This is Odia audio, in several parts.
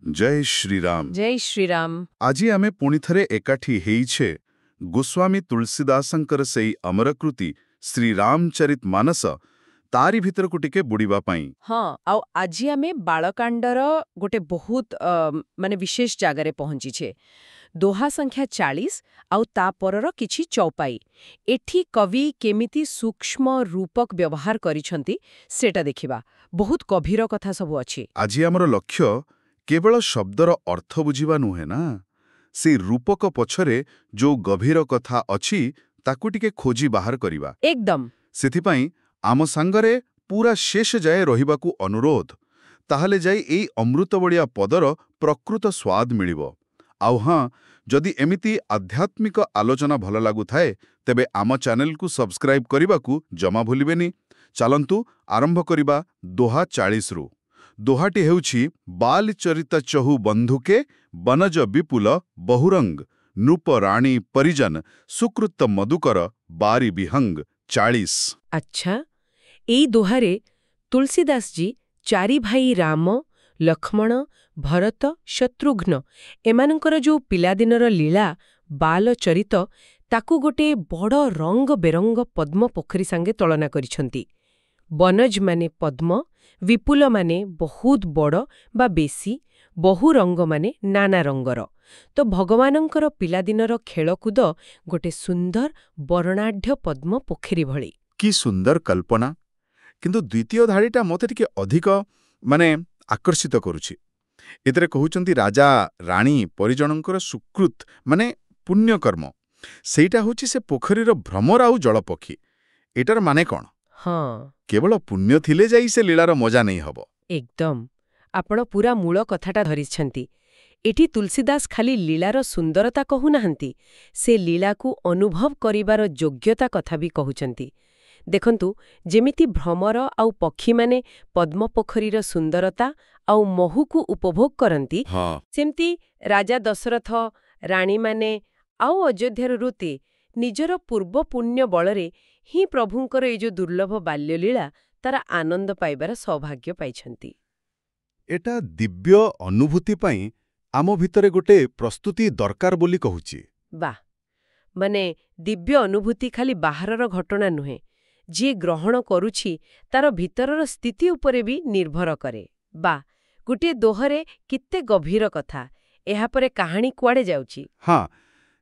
जय श्रीराम। जय श्रीराम। आज आमे पुणी थरे एकाठी हेइछे गोस्वामी तुलसीदासंकर सेई अमरकृति श्री रामचरित मानस तारी भितरकु टिके बुड़ीबा पाई। हाँ आउ आज आमे बालकांडर गोटे बहुत माने विशेष जगार पहुंची छे। दोहा संख्या 40 आउ ता परर किछि चौपाई। एठी कवि केमिति सूक्ष्म रूपक व्यवहार करिसंती सेटा देखिबा। बहुत गभीर कथा सब अछि। आज हमर लक्ष्य केवल शब्दर अर्थ बुझिबा नुहे ना, से रूपक पछरे जो गभीर कथा अछि ताकु टिके खोजी बाहर करिबा। एकदम। सेथिपाई आम सांगरे पूरा शेष जाए रहिबाकु अनुरोध, ताहले जाई एई अमृतबड़िया पदर प्रकृत स्वाद मिलिबो। आउ हाँ, जदि एमिति आध्यात्मिक आलोचना भल लागु थाए तेबे आम चैनल को सब्सक्राइब करिबाकु जमा भूलिबेनी। चलंतु आरंभ करिबा दोहा 40 रु। दोहाटी हेउछि बाल चरित चहु बंधुके बनज विपुल बहुरंग नृप राणी परिजन सुकृत मधुकर बारी विहंग 40। अच्छा, एई दोहारे तुलसीदास जी चारि भाई राम, लक्ष्मण, भरत, शत्रुघ्न एमानंकर जो पिलादिनर लीला बाल चरित ताकू गोटे बड़ रंग बेरंग पद्म पोखरी सांगे तुलना करिसंती। बनज माने पद्म, विपुल माने बहुत बड़ बा बेसी, बहु रंग माने नाना रंगर। तो भगवानंकर पिलादिनर खेलकूद गोटे सुंदर वर्णाढ्य पद्म पोखरी भली। कि सुंदर कल्पना। किंतु द्वितीय धाड़ीटा मते टिके अधिक माने आकर्षित करुछि। एतरे कहउचंती राजा राणी परिजनंकर सुकृत माने पुण्यकर्म। सेटा होछि से पोखरीर भ्रमर आउ जलपक्षी। एटार माने कोन? हाँ, केवल पुण्य थिले जाई से लीलार मजा नहीं हबो। एकदम। आपण पूरा मूल कथाटा धरिछंती। एठी तुलसीदास खाली लीलार सुंदरता कहू नाहंती, से लीलाकू अनुभव करिबार योग्यता कथा भी कहउचंती। देखंतु जेमिति भ्रमर आउ पक्षी माने पद्म पोखरीर सुंदरता आउ महूकू उपभोग करंती, सेमती राजा दशरथ राणी माने आउ अयोध्यार ऋते निजर पूर्व पुण्य बଳରେ ही प्रभुंकर ए जो दुर्लभ बाल्यलीला तारा आनंद पाइबार सौभाग्य पाइछंती। एटा दिव्य अनुभूति पाई आम भितरे गोटे प्रस्तुति दरकार बोली कहूची। वाह, माने दिव्य अनुभूति खाली बाहरर घटना नुहे, जी ग्रहण करुछि तार भितरर स्थिति उपरे भी निर्भर करे। बा गोटे दोहरे कित्ते गभीर कथा, एहा परे कहानी कुआडे जाउची। हाँ,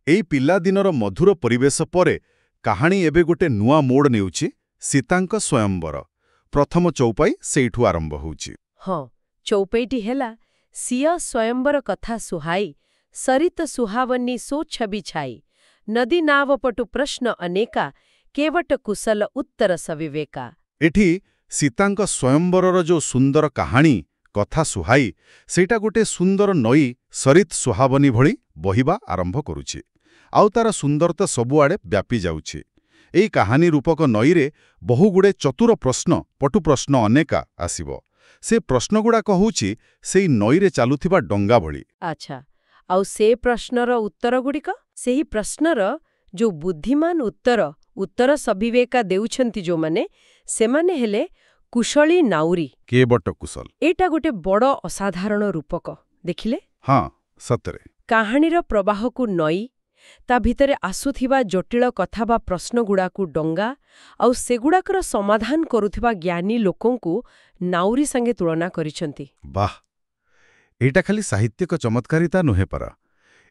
एई पिला दिनर मधुर परिवेश परे कहानी एबे गोटे नुआ मोड़ नेउची। सीतांक स्वयंवर प्रथम चौपाई सेइठु आरंभ होउची। हाँ, चौपाईटी हेला सिया स्वयंवर कथा सुहाई, सरित सुहावनी सो छवि छाई, नदी नाव पटु प्रश्न अनेका, केवट कुशल उत्तर सविवेका। एठी सीतांक स्वयंवरर जो सुंदर कहानी कथा सुहाई सेटा गोटे सुंदर नई सरित सुहावनी भली बहिबा आरंभ करुछि। आउ तार सुंदरता सबुआड़े व्यापी जाउछि। एई कहानी रूपक नईरे बहुगुड़े चतुर प्रश्न पटु प्रश्न अनेका आसिबो। से प्रश्नगुड़ा कहूछि सेई नईरे चालुथिबा डंगा भली। अच्छा, आउ से प्रश्नर उत्तर गुड़िक सेही प्रश्नर जो बुद्धिमान उत्तर सविवेका देउछंती जो माने सेमाने हेले कुशली नाउरी। केवट कुशल एटा गोटे बड़ असाधारण रूपक देखिले। हाँ, सतरे काहानीर प्रवाहकू नई, ता भितरे आसुथिबा जटिल कथा बा प्रश्नगुड़ाकू डंगा, आउ सेगुड़ाकर समाधान करुथिबा ज्ञानी लोकंकू नाउरी संगे तुलना करिसंती। वाह, एटा खाली साहित्यिक चमत्कारिता नुहे परा,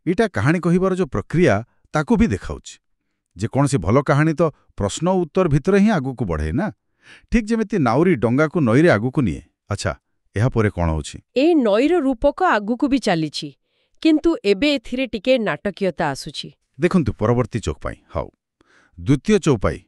एटा कहानी कहिबार जो प्रक्रिया ताकू भी देखाउछि। जे कौनसी भल कहानी तो प्रश्न उत्तर भितरे ही आगुकू बढ़े ना, ठीक जेमिति नाउरी डंगाकू नईरे आगुकू निए। अच्छा, एहा परे कोन होछि? ए नईर रूपक आगुकू भी चालिछि, किंतु एबे एथिरे टिके नाटकीयता आसुछि। देखंतु परवर्ती चौपाई। हाउ द्वितीय चौपाई।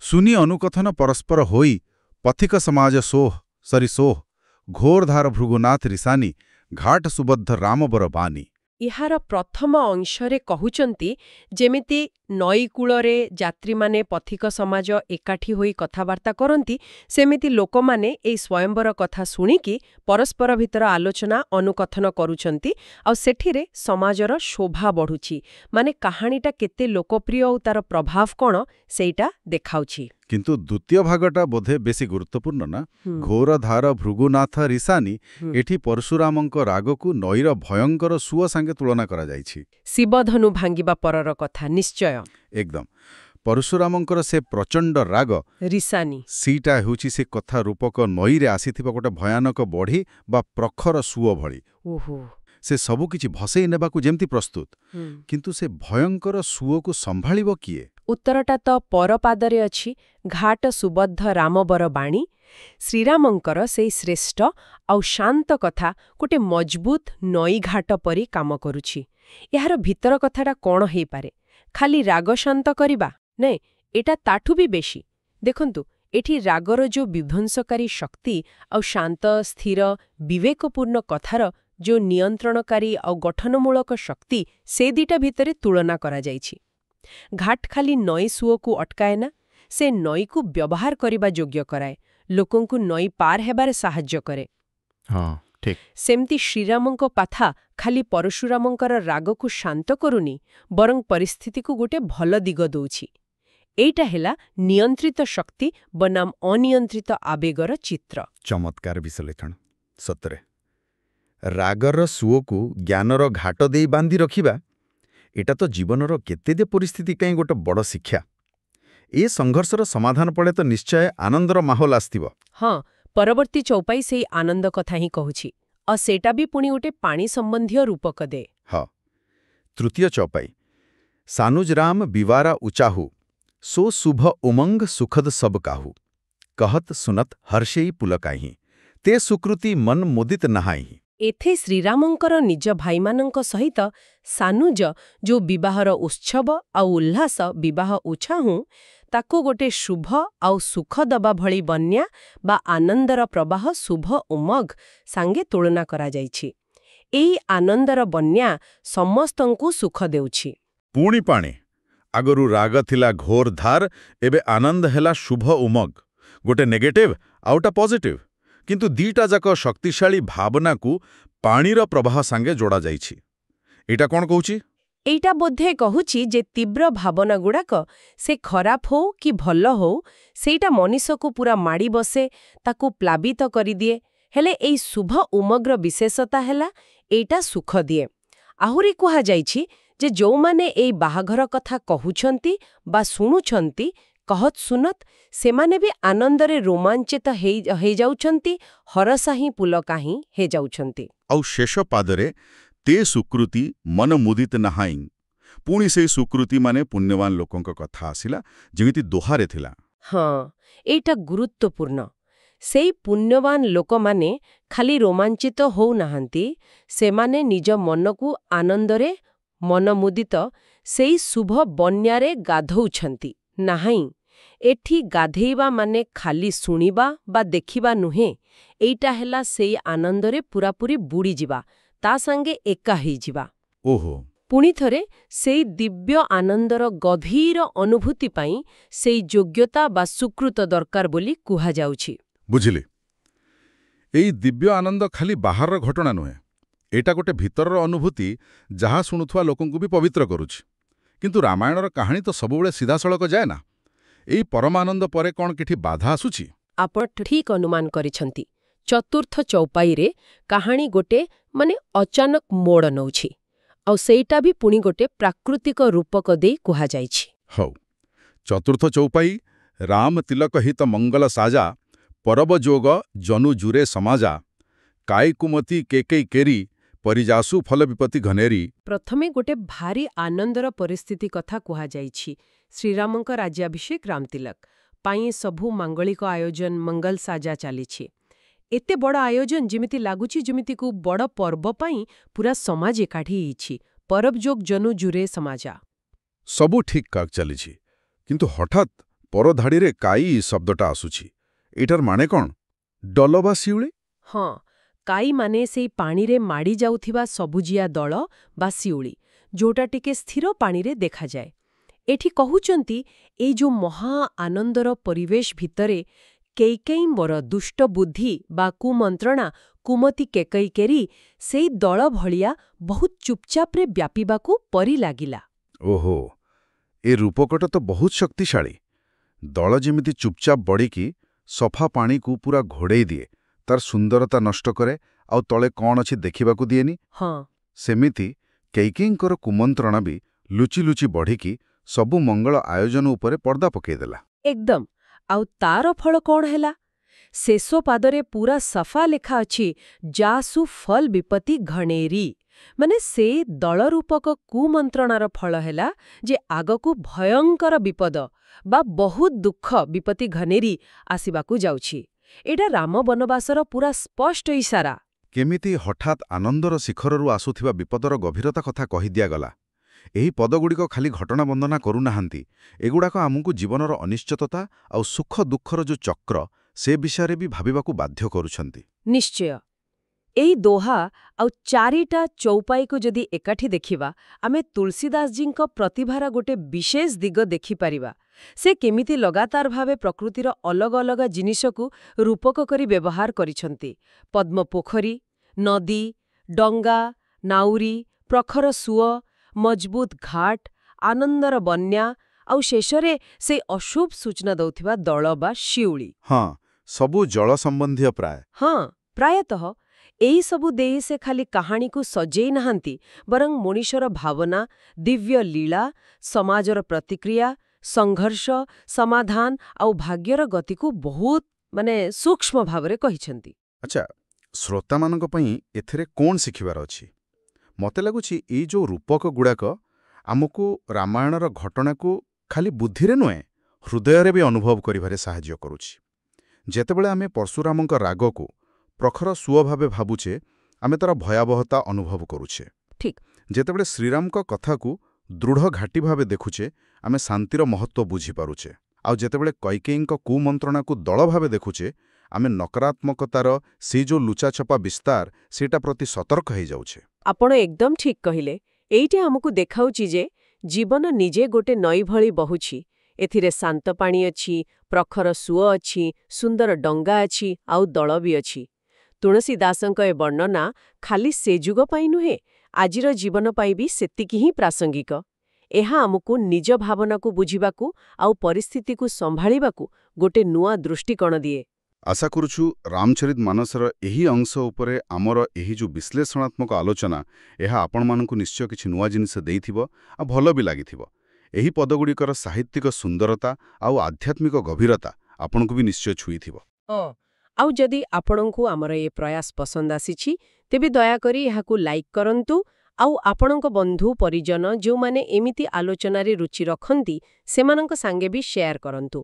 सुनी अनुकथन परस्पर होई, पथिक समाज सोह घोरधार भृगुनाथ रिसानी, घाट सुबद्ध रामबर बानी। इहार प्रथम अंशरे कहउचंती जेमिति नई कूଳରେ यात्रीमाने पथिक समाज एकाठी होई कथाबार्ता करंती, सेमिति लोकमाने एई स्वयंवर कथा शुणिकी परस्पर भितर आलोचना अनुकथन करुचंती। आ सेठिरे समाजर शोभा बढ़ुछि, माने कहानीटा केते लोकप्रिय और तार प्रभाव कोन सेटा देखाउछि। କିନ୍ତୁ ଦ୍ୱିତୀୟ ଭାଗଟା ବୋଧେ ବେଶୀ ଗୁରୁତ୍ୱପୂର୍ଣ୍ଣ ନା? ଘୋର ଧାର ଭୃଗୁନାଥ ରିସାନି, ଏଠି ପରଶୁରାମଙ୍କ ରାଗକୁ ନଈର ଭୟଙ୍କର ସୁଅ ସାଙ୍ଗେ ତୁଳନା କରାଯାଇଛି। ଶିବଧନୁ ଭାଙ୍ଗିବା ପରର କଥା, ନିଶ୍ଚୟ। ଏକଦମ। ପରଶୁରାମଙ୍କର ସେ ପ୍ରଚଣ୍ଡ ରାଗ ରିସାନି, ସେଇଟା ହେଉଛି ସେ କଥା ରୂପକ ନଈରେ ଆସିଥିବା ଗୋଟେ ଭୟାନକ ବଢ଼ି ବା ପ୍ରଖର ସୁଅ ଭଳି। ଓହୋ। ସେ ସବୁକିଛି ଭସେଇ ନେବାକୁ ଯେମିତି ପ୍ରସ୍ତୁତ, କିନ୍ତୁ ସେ ଭୟଙ୍କର ସୁଅକୁ ସମ୍ଭାଳିବ କିଏ? ଉତ୍ତରଟା ତ ପରପାଦରେ ଅଛି। ଘାଟ ସୁବଦ୍ଧ ରାମବର ବାଣୀ। ଶ୍ରୀରାମଙ୍କର ସେଇ ଶ୍ରେଷ୍ଠ ଆଉ ଶାନ୍ତ କଥା ଗୋଟେ ମଜବୁତ ନଈଘାଟ ପରି କାମ କରୁଛି। ଏହାର ଭିତର କଥାଟା କ'ଣ ହେଇପାରେ? ଖାଲି ରାଗ ଶାନ୍ତ କରିବା? ନାଇଁ, ଏଟା ତାଠୁ ବି ବେଶୀ। ଦେଖନ୍ତୁ, ଏଠି ରାଗର ଯୋଉ ବିଧ୍ୱଂସକାରୀ ଶକ୍ତି ଆଉ ଶାନ୍ତ ସ୍ଥିର ବିବେକପୂର୍ଣ୍ଣ କଥାର ଯୋଉ ନିୟନ୍ତ୍ରଣକାରୀ ଆଉ ଗଠନମୂଳକ ଶକ୍ତି, ସେ ଦିଟା ଭିତରେ ତୁଳନା କରାଯାଇଛି। ଘାଟ ଖାଲି ନଈ ସୁଅକୁ ଅଟକାଏ ନା, ସେ ନଈକୁ ବ୍ୟବହାର କରିବା ଯୋଗ୍ୟ କରାଏ, ଲୋକଙ୍କୁ ନଈ ପାର ହେବାରେ ସାହାଯ୍ୟ କରେ। ହଁ, ଠିକ୍। ସେମିତି ଶ୍ରୀରାମଙ୍କ ପାଥା ଖାଲି ପରଶୁରାମଙ୍କର ରାଗକୁ ଶାନ୍ତ କରୁନି, ବରଂ ପରିସ୍ଥିତିକୁ ଗୋଟେ ଭଲ ଦିଗ ଦଉଛି। ଏଇଟା ହେଲା ନିୟନ୍ତ୍ରିତ ଶକ୍ତି ବନାମ ଅନିୟନ୍ତ୍ରିତ ଆବେଗର ଚିତ୍ର। ଚମତ୍କାର ବିଶ୍ଳେଷଣ। ସତରେ ରାଗର ସୁଅକୁ ଜ୍ଞାନର ଘାଟ ଦେଇ ବାନ୍ଧି ରଖିବା, ଏଟା ତ ଜୀବନର କେତେ ପରିସ୍ଥିତି ପାଇଁ ଗୋଟେ ବଡ଼ ଶିକ୍ଷା। ଏ ସଂଘର୍ଷର ସମାଧାନ ପଡ଼େ ତ ନିଶ୍ଚୟ ଆନନ୍ଦର ମାହୋଲ ଆସିଥିବ। ହଁ, ପରବର୍ତ୍ତୀ ଚୌପାଇ ସେଇ ଆନନ୍ଦ କଥା ହିଁ କହୁଛି। ଆଉ ସେଇଟା ବି ପୁଣି ଗୋଟେ ପାଣି ସମ୍ବନ୍ଧୀୟ ରୂପକ ଦେ। ହଁ। ତୃତୀୟ ଚୌପାଇ। ସାନୁଜରାମ ବିବାରା ଉଚାହୁ, ସୋ ଶୁଭ ଉମଙ୍ଗ ସୁଖଦ ସବ କାହୁ, କହତ ସୁନତ ହର୍ଷେଇ ପୁଲକାହିଁ, ତେ ସୁକୃତି ମନ ମୁଦିତ ନାହାହିଁ। ଏଥେ ଶ୍ରୀରାମଙ୍କର ନିଜ ଭାଇମାନଙ୍କ ସହିତ ସାନୁଜ ଯୋଉ ବିବାହର ଉତ୍ସବ ଆଉ ଉଲ୍ଲାସ ବିବାହ ଉଛାହୁଁ, ତାକୁ ଗୋଟେ ଶୁଭ ଆଉ ସୁଖ ଦବା ଭଳି ବନ୍ୟା ବା ଆନନ୍ଦର ପ୍ରବାହ ଶୁଭ ଉମଗ ସାଙ୍ଗେ ତୁଳନା କରାଯାଇଛି। ଏଇ ଆନନ୍ଦର ବନ୍ୟା ସମସ୍ତଙ୍କୁ ସୁଖ ଦେଉଛି। ପୁଣି ପାଣି। ଆଗରୁ ରାଗ ଥିଲା ଘୋର ଧାର, ଏବେ ଆନନ୍ଦ ହେଲା ଶୁଭ ଉମଗ। ଗୋଟେ ନେଗେଟିଭ ଆଉଟା ପଜିଟିଭ, କିନ୍ତୁ ଦିଟା ଯାକ ଶକ୍ତିଶାଳୀ ଭାବନାକୁ ପାଣିର ପ୍ରବାହ ସାଙ୍ଗେ ଯୋଡ଼ାଯାଇଛି। ଏଇଟା କ'ଣ କହୁଛି? ଏଇଟା ବୋଧେ କହୁଛି ଯେ ତୀବ୍ର ଭାବନାଗୁଡ଼ାକ, ସେ ଖରାପ ହଉ କି ଭଲ ହଉ, ସେଇଟା ମଣିଷକୁ ପୁରା ମାଡ଼ି ବସେ, ତାକୁ ପ୍ଲାବିତ କରିଦିଏ। ହେଲେ ଏଇ ଶୁଭ ଉମଗ୍ର ବିଶେଷତା ହେଲା ଏଇଟା ସୁଖ ଦିଏ। ଆହୁରି କୁହାଯାଇଛି ଯେ ଯୋଉମାନେ ଏଇ ବାହାଘର କଥା କହୁଛନ୍ତି ବା ଶୁଣୁଛନ୍ତି, କହତ ସୁନତ, ସେମାନେ ବି ଆନନ୍ଦରେ ରୋମାଞ୍ଚିତ ହେଇଯାଉଛନ୍ତି, ହରସାହିଁ ପୁଲକାହିଁ ହେଇଯାଉଛନ୍ତି। ଆଉ ଶେଷ ପାଦରେ ତେ ସୁକୃତି ମନ ମୁଦିତ ନାହାଇଁ। ପୁଣି ସେଇ ସୁକୃତି ମାନେ ପୁଣ୍ୟବାନ ଲୋକଙ୍କ କଥା ଆସିଲା, ଯେମିତି ଦୋହାରେ ଥିଲା। ହଁ, ଏଇଟା ଗୁରୁତ୍ୱପୂର୍ଣ୍ଣ। ସେଇ ପୁଣ୍ୟବାନ ଲୋକମାନେ ଖାଲି ରୋମାଞ୍ଚିତ ହଉନାହାନ୍ତି, ସେମାନେ ନିଜ ମନକୁ ଆନନ୍ଦରେ ମନମୁଦିତ ସେଇ ଶୁଭ ବନ୍ୟାରେ ଗାଧଉଛନ୍ତି। ନାହିଁ, ଏଠି ଗାଧେଇବା ମାନେ ଖାଲି ଶୁଣିବା ବା ଦେଖିବା ନୁହେଁ, ଏଇଟା ହେଲା ସେଇ ଆନନ୍ଦରେ ପୁରାପୁରି ବୁଡ଼ିଯିବା, ତା ସାଙ୍ଗେ ଏକା ହେଇଯିବା। ଓହୋ। ପୁଣିଥରେ ସେଇ ଦିବ୍ୟ ଆନନ୍ଦର ଗଭୀର ଅନୁଭୂତି ପାଇଁ ସେଇ ଯୋଗ୍ୟତା ବା ସୁକୃତ ଦରକାର ବୋଲି କୁହାଯାଉଛି। ବୁଝିଲି। ଏଇ ଦିବ୍ୟ ଆନନ୍ଦ ଖାଲି ବାହାରର ଘଟଣା ନୁହେଁ, ଏଇଟା ଗୋଟେ ଭିତରର ଅନୁଭୂତି, ଯାହା ଶୁଣୁଥିବା ଲୋକଙ୍କୁ ବି ପବିତ୍ର କରୁଛି। କିନ୍ତୁ ରାମାୟଣର କାହାଣୀ ତ ସବୁବେଳେ ସିଧାସଳଖ ଯାଏ ନା। ଏଇ ପରମାନନ୍ଦ ପରେ କ'ଣ କିଛି ବାଧା ଆସୁଛି? ଆପଣ ଠିକ୍ ଅନୁମାନ କରିଛନ୍ତି। ଚତୁର୍ଥ ଚୌପାଇରେ କାହାଣୀ ଗୋଟେ ଅଚାନକ ମୋଡ଼ ନେଉଛି, ଆଉ ସେଇଟା ବି ପୁଣି ଗୋଟେ ପ୍ରାକୃତିକ ରୂପକ ଦେଇ କୁହାଯାଇଛି। ହଉ। ଚତୁର୍ଥ ଚୌପାଇ ରାମ ତିଲକ ହିତ ମଙ୍ଗଲ ସାଜା, ପରବ ଯୋଗ ଜନୁ ଜୁରେ ସମାଜା, କାଇକୁମତି କେକେଇ କେରି, ପରିଯାସୁ ଫଲ ବିପତ୍ତି ଘନେରି। ପ୍ରଥମେ ଗୋଟେ ଭାରି ଆନନ୍ଦର ପରିସ୍ଥିତି କଥା କୁହାଯାଇଛି। ଶ୍ରୀରାମଙ୍କ ରାଜ୍ୟାଭିଷେକ ରାମତିଲକ ପାଇଁ ସବୁ ମାଙ୍ଗଳିକ ଆୟୋଜନ ମଙ୍ଗଲ ସାଜା ଚାଲିଛି। ଏତେ ବଡ଼ ଆୟୋଜନ ଯେମିତି ଲାଗୁଛି ଯେମିତିକୁ ବଡ଼ ପର୍ବ ପାଇଁ ପୁରା ସମାଜ ଏକାଠି ହେଇଛି। ପରବ ଯୋଗ ଜନୁ ଜୁରେ ସମାଜା। ସବୁ ଠିକ୍ ଠାକ୍ ଚାଲିଛି, କିନ୍ତୁ ହଠାତ୍ ପରଧାଡ଼ିରେ କାଇ ଶବ୍ଦଟା ଆସୁଛି। ଏଇଟାର ମାନେ କ'ଣ? ଡଲ ବା ଶିଉଳି? ହଁ, କାଇ ମାନେ ସେଇ ପାଣିରେ ମାଡ଼ି ଯାଉଥିବା ସବୁଜିଆ ଦଳ ବା ଶିଉଳି, ଯୋଉଟା ଟିକେ ସ୍ଥିର ପାଣିରେ ଦେଖାଯାଏ। ଏଠି କହୁଛନ୍ତି ଏଇ ଯୋଉ ମହା ଆନନ୍ଦର ପରିବେଶ ଭିତରେ କେଇକେଇଙ୍କର ଦୁଷ୍ଟ ବୁଦ୍ଧି ବା କୁମନ୍ତ୍ରଣା କୁମତି କେକଇ କେରି ସେଇ ଦଳ ଭଳିଆ ବହୁତ ଚୁପଚାପରେ ବ୍ୟାପିବାକୁ ପରି ଲାଗିଲା। ଓହୋ, ଏ ରୂପକଟା ତ ବହୁତ ଶକ୍ତିଶାଳୀ। ଦଳ ଯେମିତି ଚୁପଚାପ ବଢ଼ିକି ସଫା ପାଣିକୁ ପୁରା ଘୋଡ଼େଇ ଦିଏ, ତାର ସୁନ୍ଦରତା ନଷ୍ଟ କରେ ଆଉ ତଳେ କ'ଣ ଅଛି ଦେଖିବାକୁ ଦିଏନି, ହଁ ସେମିତି କୈକେୟୀଙ୍କର କୁମନ୍ତ୍ରଣା ବି ଲୁଚି ଲୁଚି ବଢ଼ିକି ସବୁ ମଙ୍ଗଳ ଆୟୋଜନ ଉପରେ ପର୍ଦ୍ଦା ପକାଇଦେଲା। ଏକଦମ। ଆଉ ତାର ଫଳ କ'ଣ ହେଲା? ଶେଷ ପାଦରେ ପୁରା ସଫା ଲେଖା ଅଛି, ଯାସୁ ଫଲ ବିପତ୍ତି ଘଣେରୀ। ମାନେ ସେ ଦଳରୂପକ କୁମନ୍ତ୍ରଣାର ଫଳ ହେଲା ଯେ ଆଗକୁ ଭୟଙ୍କର ବିପଦ ବା ବହୁତ ଦୁଃଖ ବିପତ୍ତି ଘନେରୀ ଆସିବାକୁ ଯାଉଛି। ଏଇଟା ରାମ ବନବାସର ପୁରା ସ୍ପଷ୍ଟ ଇସାରା। କେମିତି ହଠାତ୍ ଆନନ୍ଦର ଶିଖରରୁ ଆସୁଥିବା ବିପଦର ଗଭୀରତା କଥା କହିଦିଆଗଲା। ଏହି ପଦଗୁଡ଼ିକ ଖାଲି ଘଟଣା ବର୍ଣ୍ଣନା କରୁନାହାନ୍ତି, ଏଗୁଡ଼ାକ ଆମକୁ ଜୀବନର ଅନିଶ୍ଚିତତା ଆଉ ସୁଖ ଦୁଃଖର ଯୋଉ ଚକ୍ର, ସେ ବିଷୟରେ ବି ଭାବିବାକୁ ବାଧ୍ୟ କରୁଛନ୍ତି। ନିଶ୍ଚୟ। ଏଇ ଦୋହା ଆଉ ଚାରିଟା ଚୌପାଇକୁ ଯଦି ଏକାଠି ଦେଖିବା, ଆମେ ତୁଳସୀଦାସଜୀଙ୍କ ପ୍ରତିଭାର ଗୋଟେ ବିଶେଷ ଦିଗ ଦେଖିପାରିବା। ସେ କେମିତି ଲଗାତାର ଭାବେ ପ୍ରକୃତିର ଅଲଗା ଅଲଗା ଜିନିଷକୁ ରୂପକ କରି ବ୍ୟବହାର କରିଛନ୍ତି। ପଦ୍ମ ପୋଖରୀ, ନଦୀ, ଡଙ୍ଗା, ନାଉରୀ, ପ୍ରଖର ସୁଅ, ମଜବୁତ ଘାଟ, ଆନନ୍ଦର ବନ୍ୟା ଆଉ ଶେଷରେ ସେଇ ଅଶୁଭ ସୂଚନା ଦେଉଥିବା ଦଳ ବା ଶିଉଳି। ହଁ, ସବୁ ଜଳ ସମ୍ବନ୍ଧୀୟ ପ୍ରାୟ। ହଁ, ପ୍ରାୟତଃ ଏହି ସବୁ ଦେଇ ସେ ଖାଲି କାହାଣୀକୁ ସଜେଇ ନାହାନ୍ତି, ବରଂ ମଣିଷର ଭାବନା, ଦିବ୍ୟ ଲୀଳା, ସମାଜର ପ୍ରତିକ୍ରିୟା, ସଂଘର୍ଷ, ସମାଧାନ ଆଉ ଭାଗ୍ୟର ଗତିକୁ ବହୁତ ସୂକ୍ଷ୍ମ ଭାବରେ କହିଛନ୍ତି। ଆଚ୍ଛା, ଶ୍ରୋତାମାନଙ୍କ ପାଇଁ ଏଥିରେ କ'ଣ ଶିଖିବାର ଅଛି? ମୋତେ ଲାଗୁଛି ଏଇ ଯୋଉ ରୂପକଗୁଡ଼ାକ ଆମକୁ ରାମାୟଣର ଘଟଣାକୁ ଖାଲି ବୁଦ୍ଧିରେ ନୁହେଁ, ହୃଦୟରେ ବି ଅନୁଭବ କରିବାରେ ସାହାଯ୍ୟ କରୁଛି। ଯେତେବେଳେ ଆମେ ପରଶୁରାମଙ୍କ ରାଗକୁ ପ୍ରଖର ସୁଅ ଭାବେ ଭାବୁଛେ, ଆମେ ତାର ଭୟାବହତା ଅନୁଭବ କରୁଛେ। ଠିକ୍। ଯେତେବେଳେ ଶ୍ରୀରାମଙ୍କ କଥାକୁ ଦୃଢ଼ ଘାଟି ଭାବେ ଦେଖୁଛେ, ଆମେ ଶାନ୍ତିର ମହତ୍ତ୍ୱ ବୁଝିପାରୁଛେ। ଆଉ ଯେତେବେଳେ କୈକେୟୀଙ୍କ କୁମନ୍ତ୍ରଣାକୁ ଦଳ ଭାବେ ଦେଖୁଛେ, ଆମେ ନକାରାତ୍ମକତାର ସେଇ ଯୋଉ ଲୁଚାଛପା ବିସ୍ତାର, ସେଇଟା ପ୍ରତି ସତର୍କ ହେଇଯାଉଛେ। ଆପଣ ଏକଦମ ଠିକ୍ କହିଲେ। ଏଇଟା ଆମକୁ ଦେଖାଉଛି ଯେ ଜୀବନ ନିଜେ ଗୋଟେ ନଈ ଭଳି ବହୁଛି। ଏଥିରେ ଶାନ୍ତ ପାଣି ଅଛି, ପ୍ରଖର ସୁଅ ଅଛି, ସୁନ୍ଦର ଡଙ୍ଗା ଅଛି ଆଉ ଦଳ ବି ଅଛି। ତୁଳସୀଦାସଙ୍କ ଏ ବର୍ଣ୍ଣନା ଖାଲି ସେ ଯୁଗ ପାଇଁ ନୁହେଁ, ଆଜିର ଜୀବନ ପାଇଁ ବି ସେତିକି ହିଁ ପ୍ରାସଙ୍ଗିକ। ଏହା ଆମକୁ ନିଜ ଭାବନାକୁ ବୁଝିବାକୁ ଆଉ ପରିସ୍ଥିତିକୁ ସମ୍ଭାଳିବାକୁ ଗୋଟେ ନୂଆ ଦୃଷ୍ଟିକୋଣ ଦିଏ। ଆଶା କରୁଛୁ ରାମଚରିତମାନସର ଏହି ଅଂଶ ଉପରେ ଆମର ଏହି ଯୋଉ ବିଶ୍ଳେଷଣାତ୍ମକ ଆଲୋଚନା, ଏହା ଆପଣମାନଙ୍କୁ ନିଶ୍ଚୟ କିଛି ନୂଆ ଜିନିଷ ଦେଇଥିବ ଆଉ ଭଲ ବି ଲାଗିଥିବ। ଏହି ପଦଗୁଡ଼ିକର ସାହିତ୍ୟିକ ସୁନ୍ଦରତା ଆଉ ଆଧ୍ୟାତ୍ମିକ ଗଭୀରତା ଆପଣଙ୍କୁ ବି ନିଶ୍ଚୟ ଛୁଇଁଥିବ। ଆଉ ଯଦି ଆପଣଙ୍କୁ ଆମର ଏ ପ୍ରୟାସ ପସନ୍ଦ ଆସିଛି, ତେବେ ଦୟାକରି ଏହାକୁ ଲାଇକ୍ କରନ୍ତୁ ଆଉ ଆପଣଙ୍କ ବନ୍ଧୁ ପରିଜନ ଯେଉଁମାନେ ଏମିତି ଆଲୋଚନାରେ ରୁଚି ରଖନ୍ତି, ସେମାନଙ୍କ ସାଙ୍ଗେ ବି ସେୟାର କରନ୍ତୁ।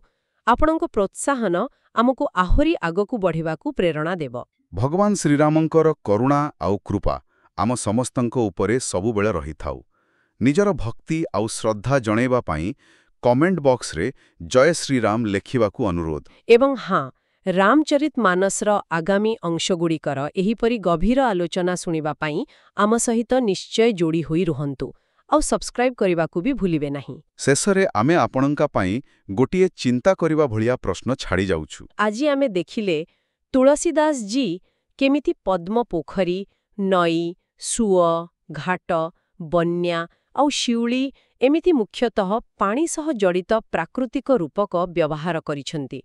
ଆପଣଙ୍କ ପ୍ରୋତ୍ସାହନ ଆମକୁ ଆହୁରି ଆଗକୁ ବଢ଼ିବାକୁ ପ୍ରେରଣା ଦେବ। ଭଗବାନ ଶ୍ରୀରାମଙ୍କର କରୁଣା ଆଉ କୃପା ଆମ ସମସ୍ତଙ୍କ ଉପରେ ସବୁବେଳେ ରହିଥାଉ। ନିଜର ଭକ୍ତି ଆଉ ଶ୍ରଦ୍ଧା ଜଣାଇବା ପାଇଁ କମେଣ୍ଟ ବକ୍ସରେ ଜୟ ଶ୍ରୀରାମ ଲେଖିବାକୁ ଅନୁରୋଧ। ଏବଂ ହଁ, ରାମଚରିତମାନସର ଆଗାମୀ ଅଂଶଗୁଡ଼ିକର ଏହିପରି ଗଭୀର ଆଲୋଚନା ଶୁଣିବା ପାଇଁ ଆମ ସହିତ ନିଶ୍ଚୟ ଯୋଡ଼ି ହୋଇ ରୁହନ୍ତୁ ଆଉ ସବସ୍କ୍ରାଇବ୍ କରିବାକୁ ବି ଭୁଲିବେ ନାହିଁ। ଶେଷରେ ଆମେ ଆପଣଙ୍କ ପାଇଁ ଗୋଟିଏ ଚିନ୍ତା କରିବା ଭଳିଆ ପ୍ରଶ୍ନ ଛାଡ଼ି ଯାଉଛୁ। ଆଜି ଆମେ ଦେଖିଲେ ତୁଳସୀଦାସ ଜୀ କେମିତି ପଦ୍ମ ପୋଖରୀ, ନଈ, ସୁଅ, ଘାଟ, ବନ୍ୟା ଆଉ ଶିଉଳି ଏମିତି ମୁଖ୍ୟତଃ ପାଣି ସହ ଜଡ଼ିତ ପ୍ରାକୃତିକ ରୂପକ ବ୍ୟବହାର କରିଛନ୍ତି।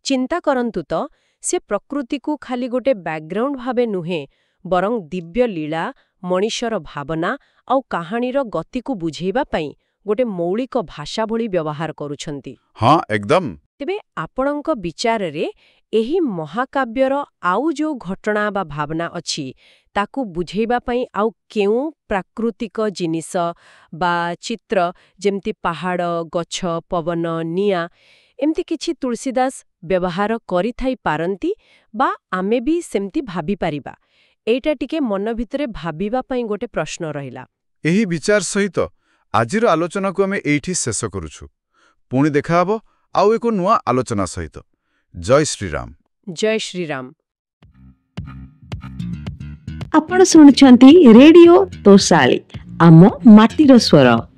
ଚିନ୍ତା କରନ୍ତୁ ତ, ସେ ପ୍ରକୃତିକୁ ଖାଲି ଗୋଟେ ବ୍ୟାକଗ୍ରାଉଣ୍ଡ ଭାବେ ନୁହେଁ, ବରଂ ଦିବ୍ୟ ଲୀଳା, ମଣିଷର ଭାବନା ଆଉ କାହାଣୀର ଗତିକୁ ବୁଝେଇବା ପାଇଁ ଗୋଟେ ମୌଳିକ ଭାଷା ଭଳି ବ୍ୟବହାର କରୁଛନ୍ତି। ହଁ, ଏକଦମ। ତେବେ ଆପଣଙ୍କ ବିଚାରରେ ଏହି ମହାକାବ୍ୟର ଆଉ ଯୋଉ ଘଟଣା ବା ଭାବନା ଅଛି, ତାକୁ ବୁଝେଇବା ପାଇଁ ଆଉ କେଉଁ ପ୍ରାକୃତିକ ଜିନିଷ ବା ଚିତ୍ର, ଯେମିତି ପାହାଡ଼, ଗଛ, ପବନ, ନିଆଁ, ଏମିତି କିଛି ତୁଳସୀଦାସ ବ୍ୟବହାର କରିଥାଇ ପାରନ୍ତି ବା ଆମେ ବି ସେମିତି ଭାବିପାରିବା? ଏଇଟା ଟିକେ ମନ ଭିତରେ ଭାବିବା ପାଇଁ ଗୋଟେ ପ୍ରଶ୍ନ ରହିଲା। ଏହି ବିଚାର ସହିତ ଆଜିର ଆଲୋଚନାକୁ ଆମେ ଏଇଠି ଶେଷ କରୁଛୁ। ପୁଣି ଦେଖାହେବ ଆଉ ଏକ ନୂଆ ଆଲୋଚନା ସହିତ। ଜୟ ଶ୍ରୀରାମ। ଜୟ ଶ୍ରୀରାମ। ଆପଣ ଶୁଣୁଛନ୍ତି ରେଡିଓ ତୋଷାଳୀ, ଆମ ମାଟିର ସ୍ୱର।